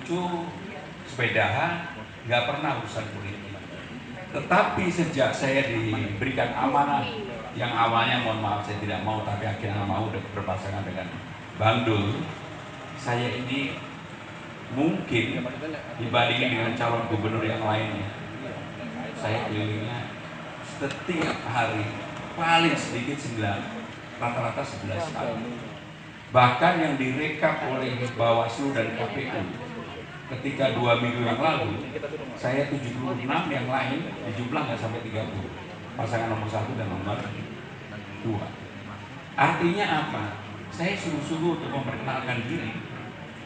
lucu, sepedahan, nggak pernah urusan politik. Tetapi sejak saya diberikan amanah yang awalnya mohon maaf saya tidak mau, tapi akhirnya mau berpasangan dengan Bang Dul, saya ini mungkin dibandingin dengan calon gubernur yang lainnya, saya kelilingnya setiap hari paling sedikit 9, rata-rata 11 kali. Bahkan yang direkap oleh Bawaslu dan KPU ketika 2 minggu yang lalu, saya 76, yang lain di jumlah nggak sampai 30. Pasangan nomor 1 dan nomor 2. Artinya apa? Saya sungguh-sungguh untuk memperkenalkan diri.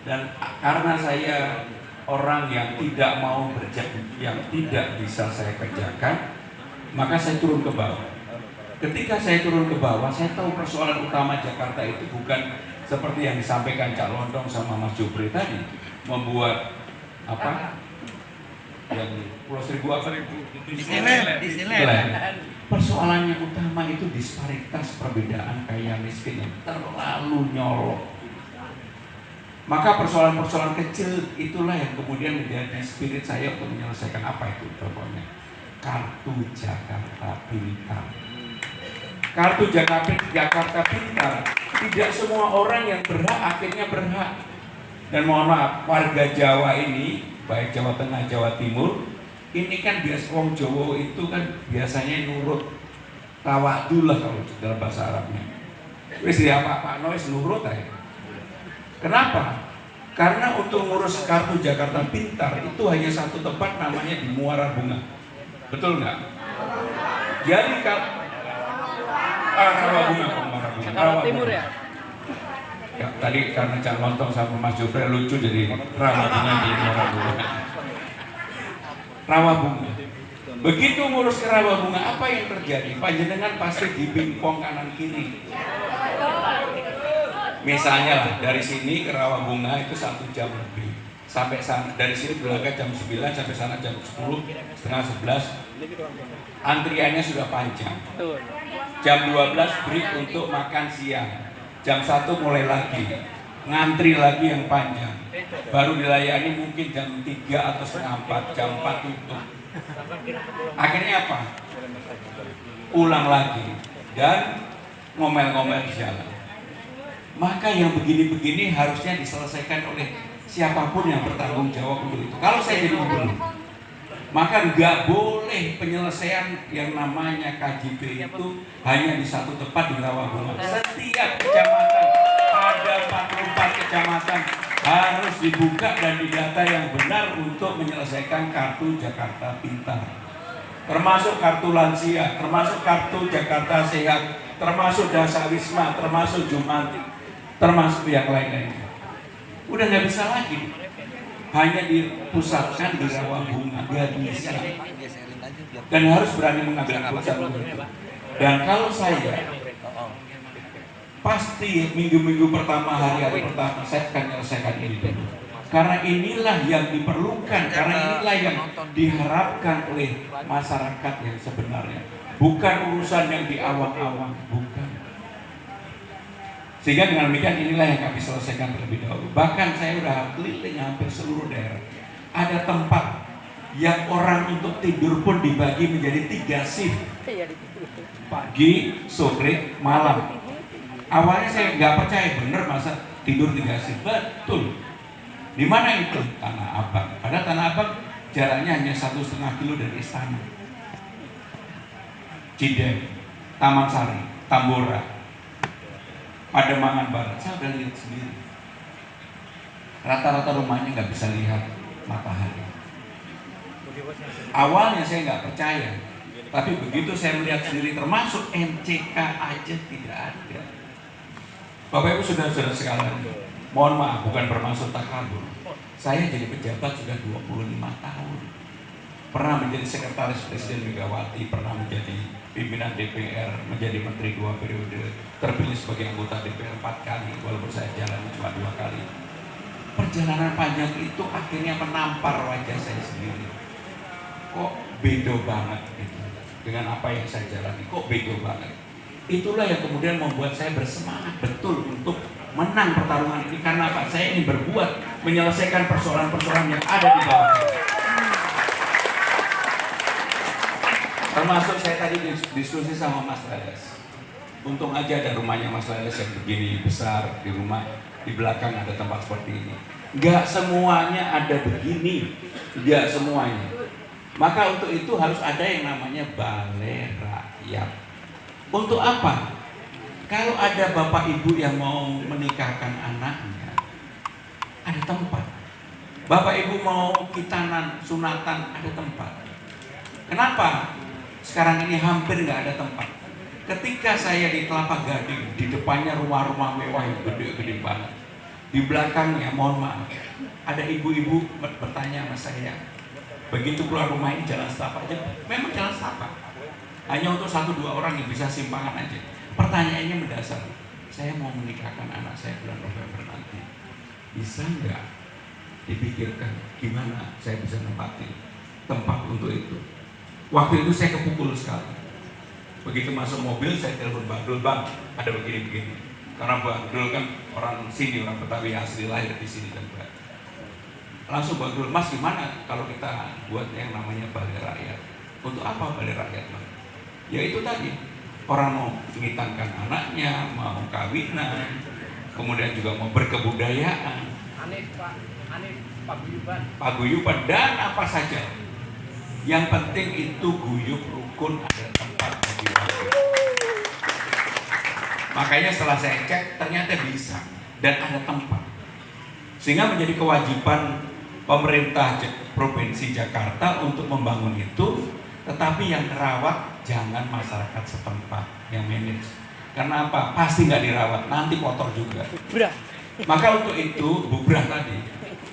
Dan karena saya orang yang tidak mau yang tidak bisa saya kerjakan, maka saya turun ke bawah. Ketika saya turun ke bawah, saya tahu persoalan utama Jakarta itu bukan seperti yang disampaikan Cak Londong sama Mas Jupri tadi, membuat apa? Yang Pulau Seribu apa? Disneyland. Persoalannya utama itu disparitas perbedaan kaya miskin yang terlalu nyolok. Maka persoalan-persoalan kecil itulah yang kemudian menjadi spirit saya untuk menyelesaikan. Apa itu contohnya? Kartu Jakarta Pintar. Kartu Jakarta Pintar, tidak semua orang yang berhak akhirnya berhak. Dan mohon maaf, warga Jawa ini, baik Jawa Tengah, Jawa Timur, ini kan biasa wong Jawa itu kan biasanya nurut, tawadul lah kalau dalam bahasa Arabnya. Wis ya Pak Nois nurut aja. Kenapa? Karena untuk ngurus kartu Jakarta Pintar itu hanya satu tempat, namanya di Muara Bunga. Betul nggak? Jadi Rawa Bunga. Jakarta Timur ya? Ya, tadi karena Cak Lontong sama Mas Jupri lucu jadi Rawa Bunga di Muara Bunga. Rawa Bunga. Begitu ngurus ke Rawa Bunga, apa yang terjadi? Panjenengan pasti dibingkong kanan kiri. Misalnya lah, dari sini ke Rawa Bunga itu 1 jam lebih. Sampai sana, dari sini berangkat jam 9 sampai sana jam 10, setengah 11. Antriannya sudah panjang. Jam 12 break untuk makan siang. Jam 1 mulai lagi. Ngantri lagi yang panjang. Baru dilayani mungkin jam 3 atau setengah 4, jam 4 tutup. Akhirnya apa? Ulang lagi dan ngomel-ngomel di jalan. Maka yang begini-begini harusnya diselesaikan oleh siapapun yang bertanggung jawab untuk itu. Kalau saya jadi gubernur, maka nggak boleh penyelesaian yang namanya KJP itu hanya di satu tempat di Rawa Bunga. Setiap kecamatan, ada 44 kecamatan, harus dibuka dan didata yang benar untuk menyelesaikan kartu Jakarta Pintar. Termasuk kartu lansia, termasuk kartu Jakarta Sehat, termasuk Dasawisma, termasuk Jumanti, termasuk yang lain-lainnya. Udah nggak bisa lagi hanya dipusatkan di Rawa Bunga, nggak bisa. Dan harus berani mengambil keputusan itu. Dan kalau saya pasti minggu-minggu pertama, hari-hari pertama saya akan menyelesaikan ini dulu. Karena inilah yang diperlukan, karena inilah yang diharapkan oleh masyarakat yang sebenarnya. Bukan urusan yang di awang-awang, bukan. Sehingga dengan demikian inilah yang kami selesaikan terlebih dahulu. Bahkan saya udah keliling hampir seluruh daerah. Ada tempat yang orang untuk tidur pun dibagi menjadi 3 shift. Pagi, sore, malam. Awalnya saya nggak percaya, bener masa tidur 3 shift. Betul. Di mana itu? Tanah Abang. Padahal Tanah Abang jaraknya hanya 1,5 kilo dari istana. Cideng, Taman Sari, Tambora, Pademangan Barat, saya udah lihat sendiri. Rata-rata rumahnya nggak bisa lihat matahari. Awalnya saya nggak percaya, tapi begitu saya melihat sendiri, termasuk MCK aja tidak ada. Bapak Ibu saudara-saudara sekalian, mohon maaf bukan bermaksud takabur. Saya jadi pejabat sudah 25 tahun. Pernah menjadi sekretaris Presiden Megawati, pernah menjadi pimpinan DPR, menjadi menteri 2 periode, terpilih sebagai anggota DPR 4 kali, walaupun saya jalan cuma 2 kali. Perjalanan panjang itu akhirnya menampar wajah saya sendiri. Kok beda banget gitu dengan apa yang saya jalani, kok beda banget. Itulah yang kemudian membuat saya bersemangat betul untuk menang pertarungan ini karena apa? Saya ingin berbuat menyelesaikan persoalan-persoalan yang ada di bawah. Termasuk saya tadi diskusi sama Mas Leles. Untung aja ada rumahnya Mas Leles yang begini besar, di rumah di belakang ada tempat seperti ini. Enggak semuanya ada begini, enggak semuanya. Maka untuk itu harus ada yang namanya balai rakyat. Untuk apa? Kalau ada bapak ibu yang mau menikahkan anaknya, ada tempat. Bapak ibu mau khitanan, sunatan, ada tempat. Kenapa? Sekarang ini hampir nggak ada tempat. Ketika saya di Kelapa Gading, di depannya rumah-rumah mewah yang gede-gede banget. Di belakangnya, mohon maaf, ada ibu-ibu bertanya sama saya, begitu keluar rumah ini jalan setapak aja, memang jalan setapak. Hanya untuk 1-2 orang yang bisa simpangan aja. Pertanyaannya mendasar, saya mau menikahkan anak saya bulan November nanti, bisa nggak dipikirkan gimana saya bisa nempatin tempat untuk itu? Waktu itu saya kepukul sekali. Begitu masuk mobil saya telepon Bang Dul, Bang ada begini-begini. Karena Bang Dul kan orang sini, orang Betawi asli, lahir di sini kan Pak. Langsung Bang Dul, Mas gimana kalau kita buat yang namanya balai rakyat? Untuk apa balai rakyat, Bang? Ya itu tadi, orang mau mengitankan anaknya, mau kawinan, kemudian juga mau berkebudayaan, paguyuban dan apa saja. Yang penting itu guyup rukun, ada tempat bagi warga. Makanya setelah saya cek ternyata bisa dan ada tempat. Sehingga menjadi kewajiban pemerintah Provinsi Jakarta untuk membangun itu, tetapi yang merawat jangan masyarakat setempat yang manage. Karena apa? Pasti nggak dirawat, nanti kotor juga. Maka untuk itu, bubrah tadi.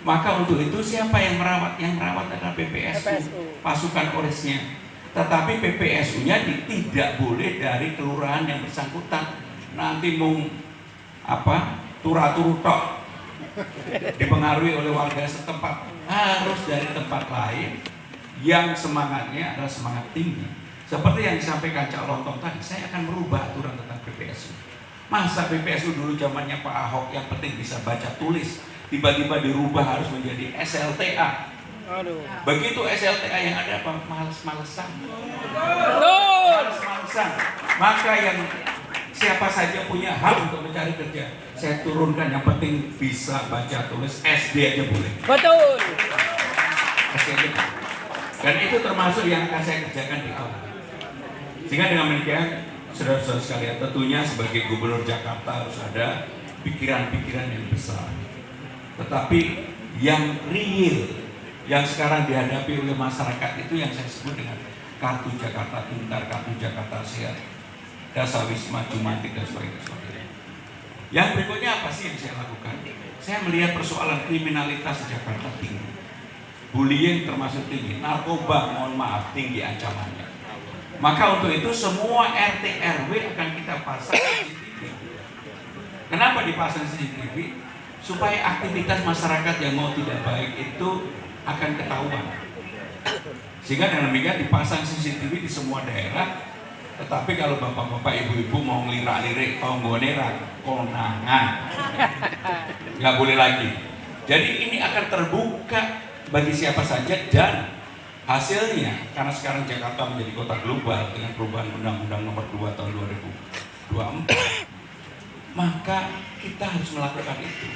Maka untuk itu siapa yang merawat? Yang merawat adalah PPSU, pasukan Oresnya. Tetapi PPSU-nya tidak boleh dari kelurahan yang bersangkutan. Nanti mau apa? Turu-turu tok, dipengaruhi oleh warga setempat. Harus dari tempat lain yang semangatnya adalah semangat tinggi. Seperti yang disampaikan Cak Lontong tadi, saya akan merubah aturan tentang PPSU. Masa PPSU dulu zamannya Pak Ahok yang penting bisa baca tulis, tiba-tiba dirubah harus menjadi SLTA. Begitu SLTA yang ada apa? Males-malesan. Males-malesan. Maka yang siapa saja punya hak untuk mencari kerja, saya turunkan yang penting bisa baca tulis, SD aja boleh. Betul. SD aja. Dan itu termasuk yang akan saya kerjakan di awal. Sehingga dengan demikian, saudara-saudara sekalian, tentunya sebagai Gubernur Jakarta harus ada pikiran-pikiran yang besar. Tetapi yang real, yang sekarang dihadapi oleh masyarakat itu yang saya sebut dengan Kartu Jakarta Pintar, Kartu Jakarta Sehat, Dasar Wisma Jumantik dan sebagainya. Yang berikutnya apa sih yang saya lakukan? Saya melihat persoalan kriminalitas di Jakarta tinggi, bullying termasuk tinggi, narkoba mohon maaf tinggi ancamannya. Maka untuk itu semua RT RW akan kita pasang CCTV. Kenapa dipasang CCTV? Supaya aktivitas masyarakat yang mau tidak baik itu akan ketahuan. Sehingga dengan demikian dipasang CCTV di semua daerah. Tetapi kalau bapak-bapak ibu-ibu mau ngelirak-lirik tonggone konangan, nggak boleh lagi. Jadi ini akan terbuka bagi siapa saja dan hasilnya, karena sekarang Jakarta menjadi kota global dengan perubahan Undang-Undang Nomor 2 Tahun 2024, maka kita harus melakukan itu.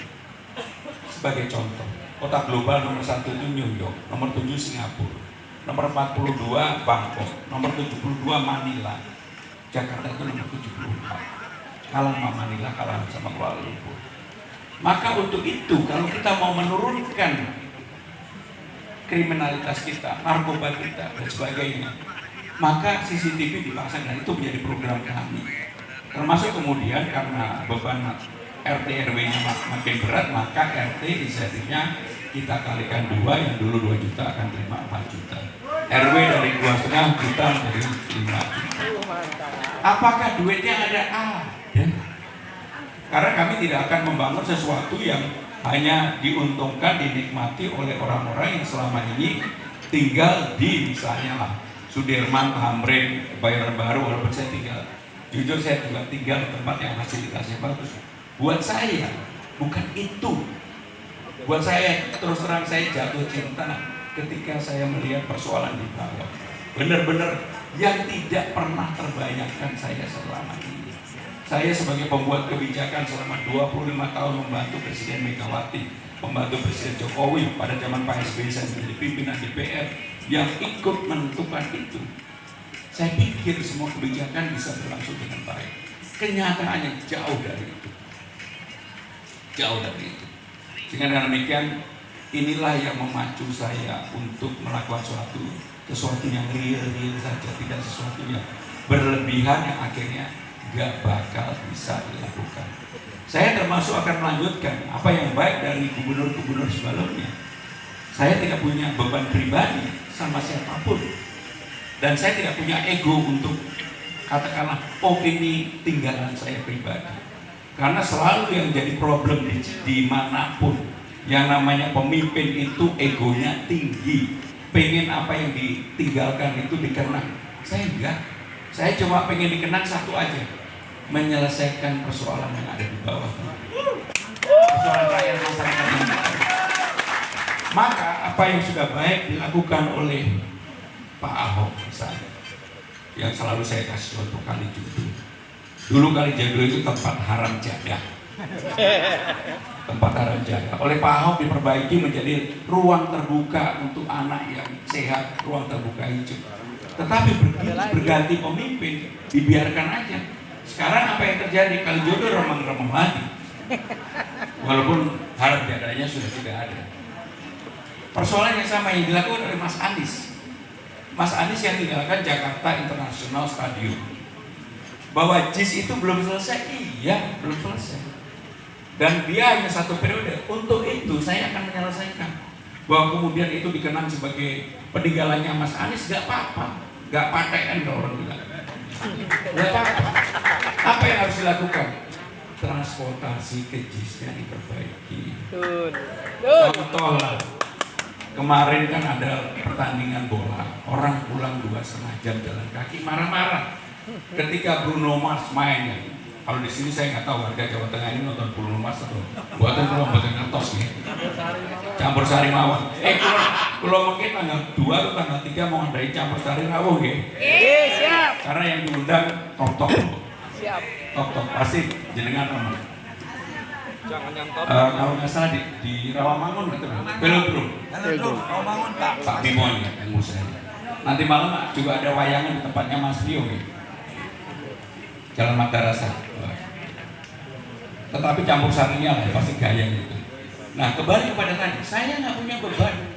Sebagai contoh, kota global nomor 1 itu New York, nomor 7 Singapura, nomor 42 Bangkok, nomor 72 Manila. Jakarta itu nomor 74. Kalah sama Manila, kalah sama Kuala Lumpur. Maka untuk itu, kalau kita mau menurunkan kriminalitas kita, narkoba kita, dan sebagainya, maka CCTV dipasang dan itu menjadi program kami. Termasuk kemudian karena beban RT RW-nya makin berat, maka RT insentifnya kita kalikan 2, yang dulu 2 juta akan terima 4 juta. RW dari 2,5 juta menjadi 5 juta. Apakah duitnya ada? Ada. Karena kami tidak akan membangun sesuatu yang hanya diuntungkan, dinikmati oleh orang-orang yang selama ini tinggal di misalnya lah Sudirman, Tamrin, Kebayoran Baru, walaupun saya tinggal, jujur saya juga tinggal di tempat yang fasilitasnya bagus. Buat saya bukan itu. Buat saya terus terang saya jatuh cinta ketika saya melihat persoalan di bawah. Benar-benar yang tidak pernah terbayangkan saya selama ini. Saya sebagai pembuat kebijakan selama 25 tahun membantu Presiden Megawati, membantu Presiden Jokowi pada zaman Pak SBY, saya menjadi pimpinan DPR yang ikut menentukan itu. Saya pikir semua kebijakan bisa berlangsung dengan baik. Kenyataannya jauh dari itu. Jauh dari itu. Sehingga dengan demikian, inilah yang memacu saya untuk melakukan sesuatu yang real saja, tidak sesuatu yang berlebihan yang akhirnya gak bakal bisa dilakukan. Saya termasuk akan melanjutkan apa yang baik dari gubernur-gubernur sebelumnya. Saya tidak punya beban pribadi sama siapapun, dan saya tidak punya ego untuk katakanlah opini tinggalan saya pribadi. Karena selalu yang jadi problem di manapun yang namanya pemimpin itu egonya tinggi, pengen apa yang ditinggalkan itu dikenang. Saya enggak, saya cuma pengen dikenang satu aja, menyelesaikan persoalan yang ada di bawah, persoalan rakyat masyarakat ini. Maka apa yang sudah baik dilakukan oleh Pak Ahok misalnya, yang selalu saya kasih contoh Kalijodo. Dulu Kalijodo itu tempat haram jadah, tempat haram jadah. Oleh Pak Ahok diperbaiki menjadi ruang terbuka untuk anak yang sehat, ruang terbuka hijau. Tetapi berganti pemimpin, dibiarkan aja. Sekarang apa yang terjadi? Kalijodo remang-remang lagi, walaupun haram jadahnya sudah tidak ada. Persoalan yang sama yang dilakukan oleh Mas Anies. Mas Anies yang tinggalkan Jakarta International Stadium. Bahwa JIS itu belum selesai, iya belum selesai. Dan dia hanya 1 periode. Untuk itu saya akan menyelesaikan. Bahwa kemudian itu dikenang sebagai peninggalannya Mas Anies, gak apa-apa, gak paten kalau orang bilang. Gak apa-apa. Apa yang harus dilakukan? Transportasi ke JIS-nya diperbaiki. Contoh lah, kemarin kan ada pertandingan bola, orang pulang 2,5 jam jalan kaki, marah-marah ketika Bruno Mars main ya. Kalau di sini saya nggak tahu warga Jawa Tengah ini nonton Bruno Mars atau buatan kertos nih, campur sari mawon. Kalau mungkin tanggal 2 atau tanggal 3 mau ngadain campur sari rawuh ya. Siap. Karena yang diundang tok. Siap. Tok pasti jenengan teman. Kalau nggak salah di Rawamangun betul. Velodrome. Rawamangun Pak Bimo yang musik. Nanti malam juga ada wayangan di tempatnya Mas Rio ya. Jalan Madarasa. Tetapi campur sarinya lah pasti gaya gitu. Nah kembali kepada tadi, saya nggak punya beban.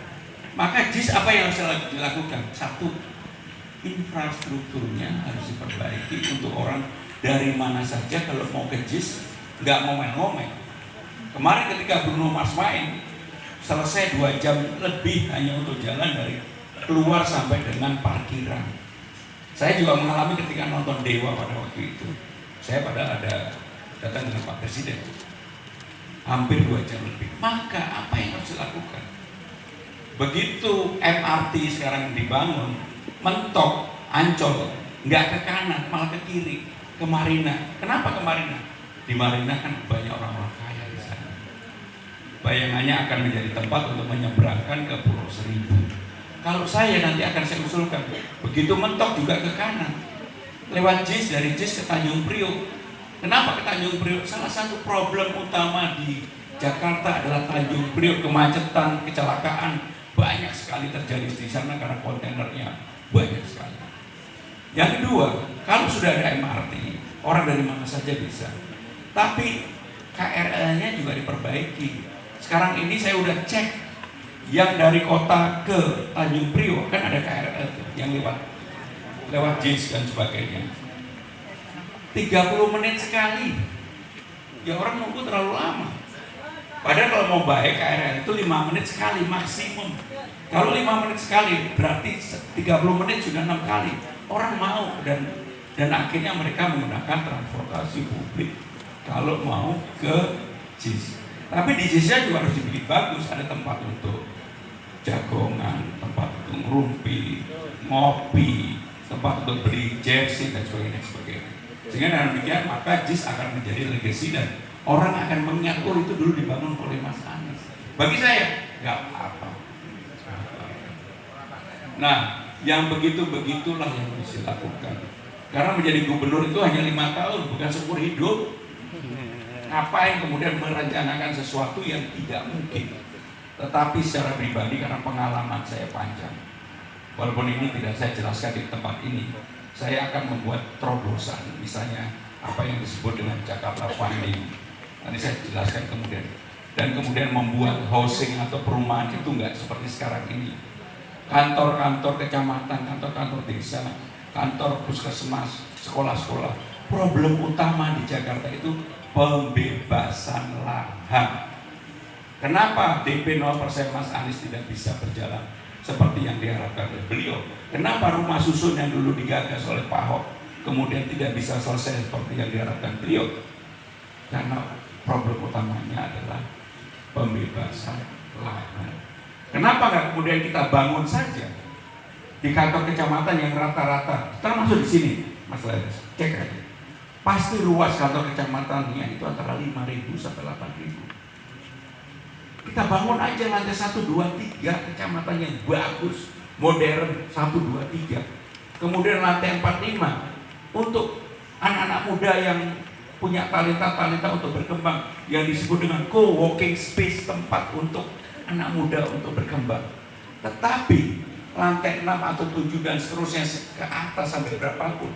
Maka JIS apa yang harus dilakukan? 1, infrastrukturnya harus diperbaiki untuk orang dari mana saja kalau mau ke JIS nggak ngomel-ngomel. Kemarin ketika Bruno Mars main, selesai 2 jam lebih hanya untuk jalan dari keluar sampai dengan parkiran. Saya juga mengalami ketika nonton Dewa pada waktu itu. Saya padahal ada datang dengan Pak Presiden, hampir 2 jam lebih. Maka apa yang harus dilakukan? Begitu MRT sekarang dibangun, mentok, Ancol, nggak ke kanan, malah ke kiri, ke Marina. Kenapa ke Marina? Di Marina kan banyak orang-orang kaya di sana. Bayangannya akan menjadi tempat untuk menyeberangkan ke Pulau Seribu. Kalau saya nanti akan saya usulkan, begitu mentok juga ke kanan, lewat JIS, dari JIS ke Tanjung Priok. Kenapa ke Tanjung Priok? Salah satu problem utama di Jakarta adalah Tanjung Priok, kemacetan, kecelakaan banyak sekali terjadi di sana karena kontainernya banyak sekali. Yang kedua, kalau sudah ada MRT, orang dari mana saja bisa. Tapi KRL-nya juga diperbaiki. Sekarang ini saya udah cek, yang dari kota ke Tanjung Priok kan ada KRL yang lewat JIS dan sebagainya. 30 menit sekali. Ya orang nunggu terlalu lama. Padahal kalau mau baik KRL itu 5 menit sekali maksimum. Kalau 5 menit sekali berarti 30 menit sudah 6 kali. Orang mau dan akhirnya mereka menggunakan transportasi publik kalau mau ke JIS. Tapi di JIS-nya juga harus dibikin bagus, ada tempat untuk jagongan, tempat untuk ngerumpi, ngopi, tempat untuk beli jersey dan sebagainya. Sehingga dengan demikian maka JIS akan menjadi legasi dan Orang akan mengingat, oh itu dulu dibangun oleh Mas Anies. Bagi saya, nggak apa-apa. Nah, yang begitu-begitulah yang harus dilakukan. Karena menjadi gubernur itu hanya 5 tahun, bukan seumur hidup. Ngapain kemudian merencanakan sesuatu yang tidak mungkin? Tetapi secara pribadi, karena pengalaman saya panjang, walaupun ini tidak saya jelaskan di tempat ini, saya akan membuat terobosan, misalnya apa yang disebut dengan Jakarta Funding. Nanti saya jelaskan kemudian. Dan kemudian membuat housing atau perumahan itu enggak seperti sekarang ini. Kantor-kantor kecamatan, kantor-kantor desa, kantor puskesmas, sekolah-sekolah. Problem utama di Jakarta itu pembebasan lahan. Kenapa DP 0% Mas Anies tidak bisa berjalan seperti yang diharapkan oleh beliau? Kenapa rumah susun yang dulu digagas oleh Pak Ahok kemudian tidak bisa selesai seperti yang diharapkan beliau? Karena problem utamanya adalah pembebasan lahan. Kenapa nggak kemudian kita bangun saja di kantor kecamatan yang rata-rata, termasuk di sini, Mas Leres, cek aja. Pasti luas kantor kecamatannya itu antara 5.000 sampai 8.000. Kita bangun aja lantai 1, 2, 3 kecamatan yang bagus, modern 1, 2, 3. Kemudian lantai 4, 5 untuk anak-anak muda yang punya talenta-talenta untuk berkembang, yang disebut dengan co-working space, tempat untuk anak muda untuk berkembang. Tetapi lantai 6 atau 7 dan seterusnya ke atas sampai berapapun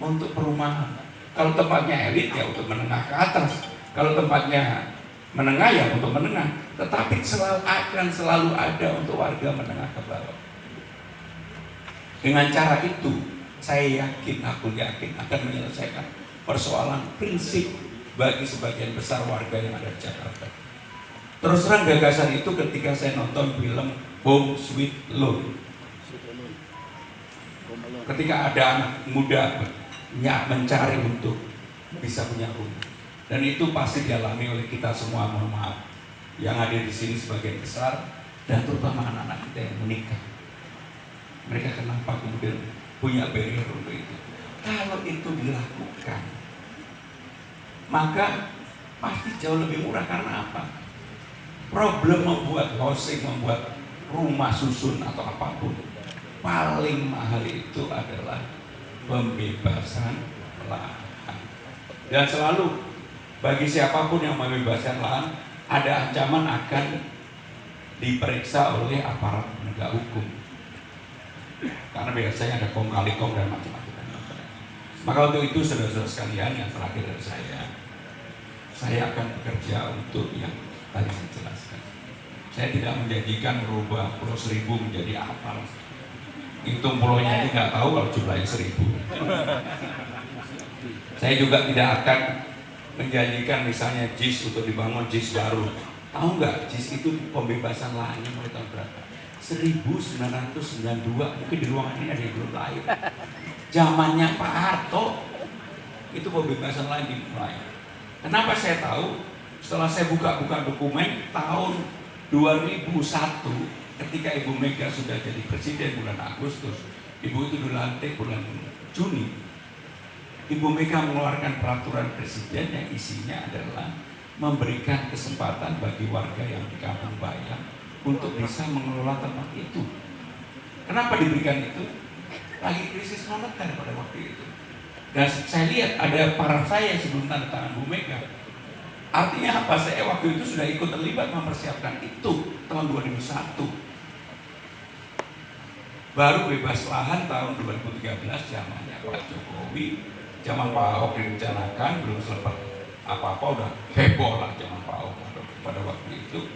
untuk perumahan. Kalau tempatnya elit ya untuk menengah ke atas, kalau tempatnya menengah ya untuk menengah. Tetapi akan selalu ada untuk warga menengah ke bawah. Dengan cara itu saya yakin, aku yakin akan menyelesaikan persoalan prinsip bagi sebagian besar warga yang ada di Jakarta. Terus terang gagasan itu ketika saya nonton film Home Sweet Home. Ketika ada anak muda mencari untuk bisa punya rumah. Dan itu pasti dialami oleh kita semua, mohon maaf, yang hadir di sini sebagian besar, dan terutama anak-anak kita yang menikah. Mereka kenapa kemudian punya barrier untuk itu? Kalau itu dilakukan, maka pasti jauh lebih murah. Karena apa? Problem membuat housing, membuat rumah susun atau apapun, paling mahal itu adalah pembebasan lahan. Dan selalu bagi siapapun yang membebaskan lahan, ada ancaman akan diperiksa oleh aparat penegak hukum. Karena biasanya ada kong kali kong dan macam-macam. Maka untuk itu saudara-saudara sekalian, yang terakhir dari saya akan bekerja untuk yang tadi saya jelaskan. Saya tidak menjanjikan merubah Pulau Seribu menjadi apa. Hitung pulaunya ini nggak tahu kalau jumlahnya 1.000. Saya juga tidak akan menjanjikan misalnya JIS untuk dibangun JIS baru. Tahu nggak JIS itu pembebasan lahannya mulai tahun berapa? 1992. Mungkin di ruangan ini ada yang belum lahir. Zamannya Pak Harto itu pembebasan lahan dimulai. Kenapa saya tahu? Setelah saya buka-buka dokumen tahun 2001, ketika Ibu Mega sudah jadi presiden bulan Agustus, Ibu itu dilantik bulan Juni. Ibu Mega mengeluarkan peraturan presiden yang isinya adalah memberikan kesempatan bagi warga yang di Kampung Bayam untuk bisa mengelola tempat itu. Kenapa diberikan itu? Lagi krisis moneter pada waktu itu. Dan saya lihat ada para saya sebelum tanda tangan Bu Mega. Artinya apa? Saya waktu itu sudah ikut terlibat mempersiapkan itu tahun 2001. Baru bebas lahan tahun 2013 zamannya Pak Jokowi, zaman Pak Ahok direncanakan, belum sempat apa-apa udah heboh lah zaman Pak Ahok pada waktu itu.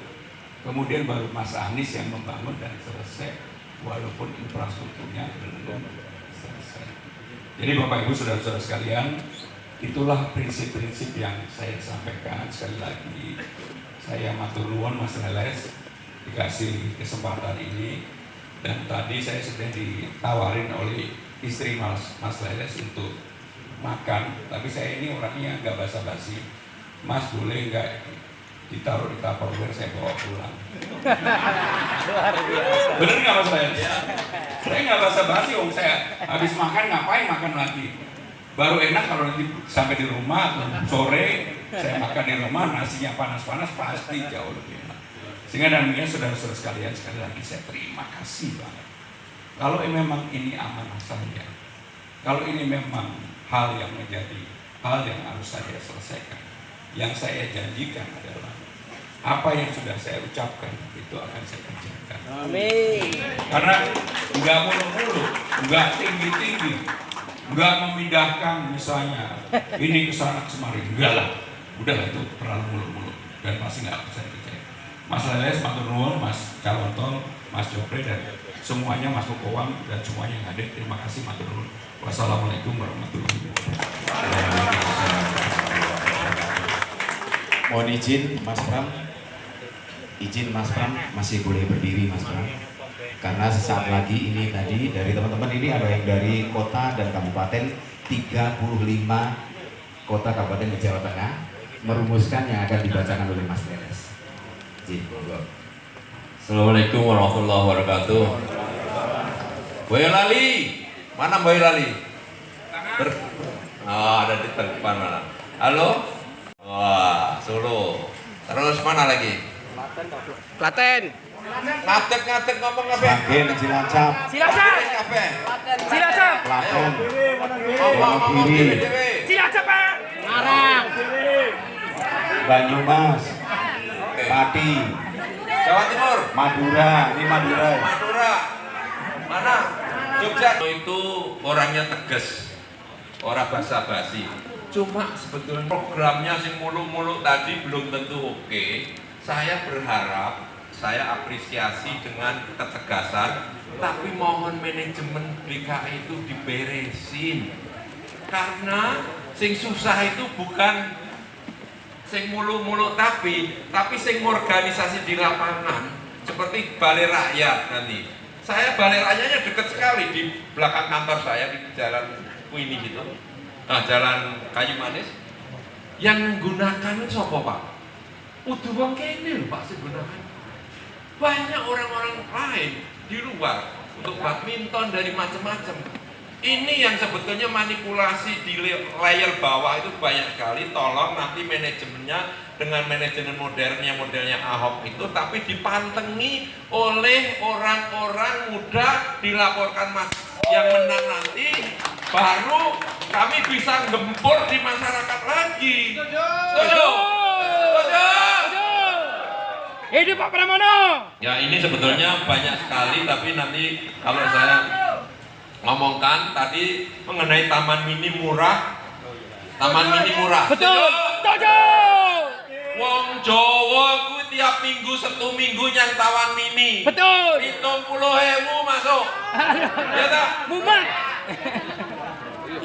Kemudian baru Mas Anies yang membangun dan selesai, walaupun infrastrukturnya belum selesai. Jadi Bapak Ibu saudara-saudara sekalian, itulah prinsip-prinsip yang saya sampaikan. Sekali lagi saya matur nuwun Mas Leles dikasih kesempatan ini. Dan tadi saya sudah ditawarin oleh istri Mas Leles untuk makan, tapi saya ini orangnya nggak basa-basi. Mas boleh nggak ditaruh di Tupperware, saya bawa pulang. Bener nggak Mas Leles? Saya nggak basa-basi, saya habis makan ngapain makan lagi. Baru enak kalau nanti sampai di rumah atau sore saya makan di rumah, nasinya panas-panas pasti jauh lebih enak. Sehingga demikian saudara-saudara sekalian, sekali lagi saya terima kasih banget. Kalau memang ini amanah saya, kalau ini memang hal yang menjadi hal yang harus saya selesaikan, yang saya janjikan adalah apa yang sudah saya ucapkan itu akan saya kerjakan. Amin. Karena nggak mulu-mulu, nggak tinggi-tinggi, nggak memindahkan misalnya ini ke sana kemari, enggak lah. Udahlah itu terlalu mulu-mulu dan pasti nggak bisa dipercaya. Mas Leles, Mas Nurul, Mas Calon Tol, Mas Jopre dan semuanya, Mas Mukowang dan semuanya yang hadir. Terima kasih Mas Nurul. Wassalamualaikum warahmatullahi wabarakatuh. Mohon izin Mas Pram, izin Mas Pram masih boleh berdiri Mas Pram, karena sesaat lagi ini tadi dari teman-teman ini ada yang dari kota dan kabupaten 35 kota kabupaten di Jawa Tengah merumuskan yang akan dibacakan oleh Mas Leles. Izin, Assalamualaikum warahmatullahi wabarakatuh. Boyolali, mana Boyolali? Ada di depan mana? Halo? Wah, Solo. Terus mana lagi? Klaten. Ngatek ngomong apa? Sragen, Cilacap, Cilacap. Apa? Cilacap. Klaten, Ngomong Wonogiri, dewe. Cilacap, Pak. Ngarang. Banyumas, Oke. Pati, Jawa Timur. Madura, ini Madura. Madura. Mana? Jogja. Itu orangnya tegas. Orang basa-basi. Cuma sebetulnya programnya sing muluk-muluk tadi belum tentu oke. Saya berharap, saya apresiasi dengan ketegasan, tapi mohon manajemen DKI itu diberesin. Karena sing susah itu bukan sing muluk-muluk tapi sing organisasi di lapangan seperti balai rakyat nanti. Saya balai rakyatnya dekat sekali di belakang kantor saya di Jalan Kuini gitu. Nah, Jalan Kayu Manis. Yang menggunakan itu siapa, Pak? Udah wong kene lho, Pak, sing gunakan. Banyak orang-orang lain di luar untuk badminton dari macam-macam. Ini yang sebetulnya manipulasi di layer bawah itu banyak sekali. Tolong nanti manajemennya dengan manajemen modernnya modelnya Ahok itu, tapi dipantengi oleh orang-orang muda, dilaporkan mas yang menang nanti, baru kami bisa gempur di masyarakat lagi. Setuju? Setuju? Hidup Pak Pramono. Ya ini sebetulnya banyak sekali, tapi nanti kalau saya ngomongkan tadi mengenai taman mini murah, Betul. Setuju. Wong Jawa kuwi tiap minggu satu minggu yang tawan mini. Betul. 70.000 masuk. Ya tak? Mumat.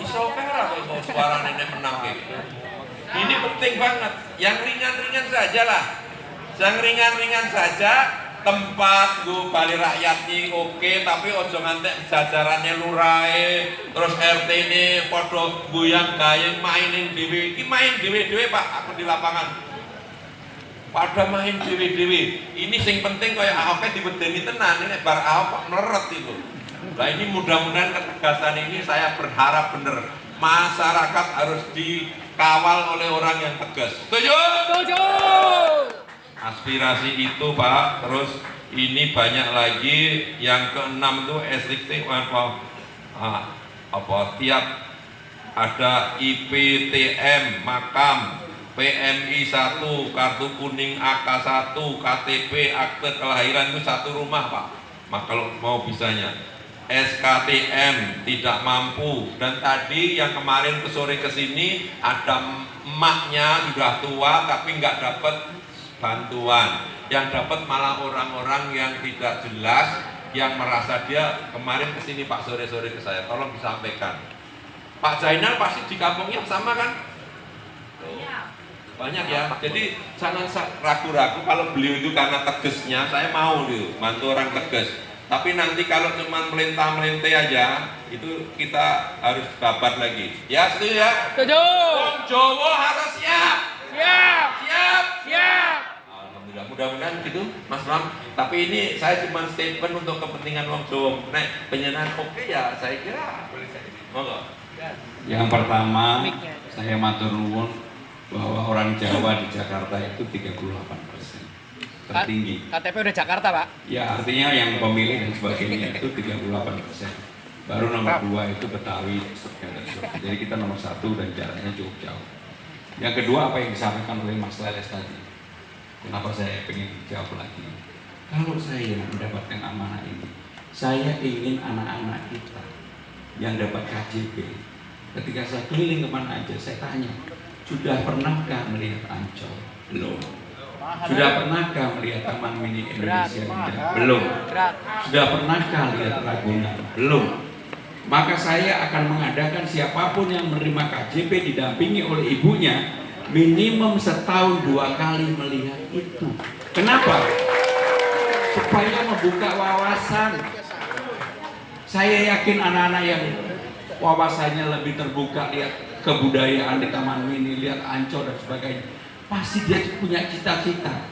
Iso kara kok suara nenek menang kayak gitu. Ini penting banget. Yang ringan-ringan saja lah. Yang ringan-ringan saja. Tempat gue balai rakyat nih oke, tapi ojo ngantek jajarannya lurai, terus RT ini podo goyang gayeng mainin dewi, ini main dewi Pak, aku di lapangan. Pada main dewi. Ini sing penting kayak Ahoknya diwedeni tenan, ini bar Ahok meleret itu. Nah ini mudah-mudahan ketegasan ini saya berharap bener masyarakat harus dikawal oleh orang yang tegas. Setuju? Setuju. Aspirasi itu Pak. Terus ini banyak lagi. Yang keenam itu SDT tiap ada IPTM makam, PMI 1, kartu kuning AK 1, KTP, akte kelahiran itu satu rumah Pak. Kalau mau bisanya SKTM tidak mampu. Dan tadi yang kemarin ke sore kesini ada emaknya sudah tua tapi nggak dapat bantuan. Yang dapat malah orang-orang yang tidak jelas, yang merasa dia kemarin kesini Pak sore-sore ke saya, tolong disampaikan. Pak Zainal pasti di kampungnya sama kan? Banyak ya. Jadi jangan ragu-ragu kalau beliau itu karena tegesnya, saya mau dia bantu orang tegas. Tapi nanti kalau cuma melintah-melintah aja, itu kita harus babat lagi. Ya, setuju ya? Setuju. Wong Jawa harus siap. Siap. Siap. Siap. Alhamdulillah, mudah-mudahan gitu Mas Ram. Tapi ini saya cuma statement untuk kepentingan Wong Jawa. Nek penyenan oke ya, saya kira boleh saja. Monggo. Yang pertama, saya matur nuwun bahwa orang Jawa di Jakarta itu 38%. Tertinggi. KTP udah Jakarta, Pak. Ya, artinya yang pemilih dan sebagainya itu 38%. Baru nomor 2 itu Betawi, jadi kita nomor 1 dan jaraknya cukup jauh. Yang kedua, apa yang disampaikan oleh Mas Leles tadi. Kenapa saya ingin jawab lagi? Kalau saya mendapatkan amanah ini, saya ingin anak-anak kita yang dapat KJP. Ketika saya keliling kemana aja, saya tanya, sudah pernahkah melihat Ancol? Belum. Sudah pernahkah melihat Taman Mini Indonesia Indah? Belum. Sudah pernahkah lihat Ragunan? Belum. Maka saya akan mengadakan siapapun yang menerima KJP didampingi oleh ibunya minimum setahun 2 kali melihat itu. Kenapa? Supaya membuka wawasan. Saya yakin anak-anak yang wawasannya lebih terbuka, lihat kebudayaan di Taman Mini, lihat Ancol dan sebagainya, pasti dia punya cita-cita.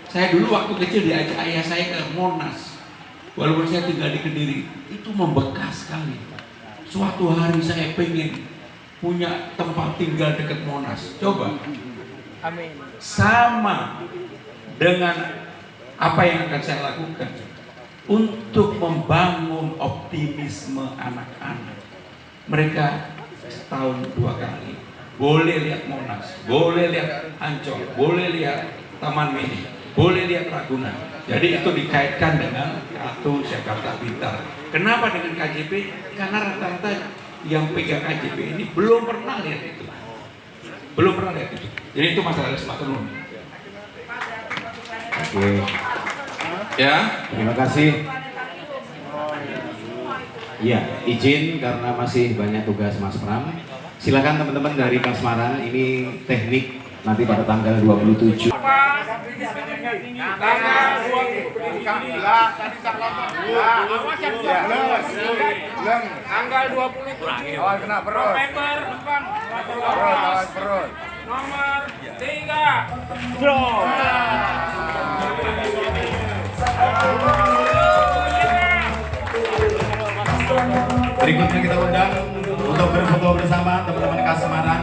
Saya dulu waktu kecil diajak ayah saya ke Monas, walaupun saya tinggal di Kediri, itu membekas sekali. Suatu hari saya pengen punya tempat tinggal dekat Monas. Coba. Amin. Sama dengan apa yang akan saya lakukan untuk membangun optimisme anak-anak. Mereka setahun 2 kali boleh lihat Monas, boleh lihat Ancol, boleh lihat Taman Mini, boleh lihat Ragunan. Jadi itu dikaitkan dengan kartu Jakarta Pintar. Kenapa dengan KJP? Karena rata-rata yang pegang KJP ini belum pernah lihat itu. Belum pernah lihat itu. Jadi itu masalah semakin. Oke, Ya, terima kasih. Ya, izin karena masih banyak tugas Mas Pram. Silakan teman-teman dari Kasmaran, ini teknik nanti pada tanggal 27. Tanggal 27 November nomor 3. Berikutnya kita undang untuk berfoto bersama teman-teman Kasmaran.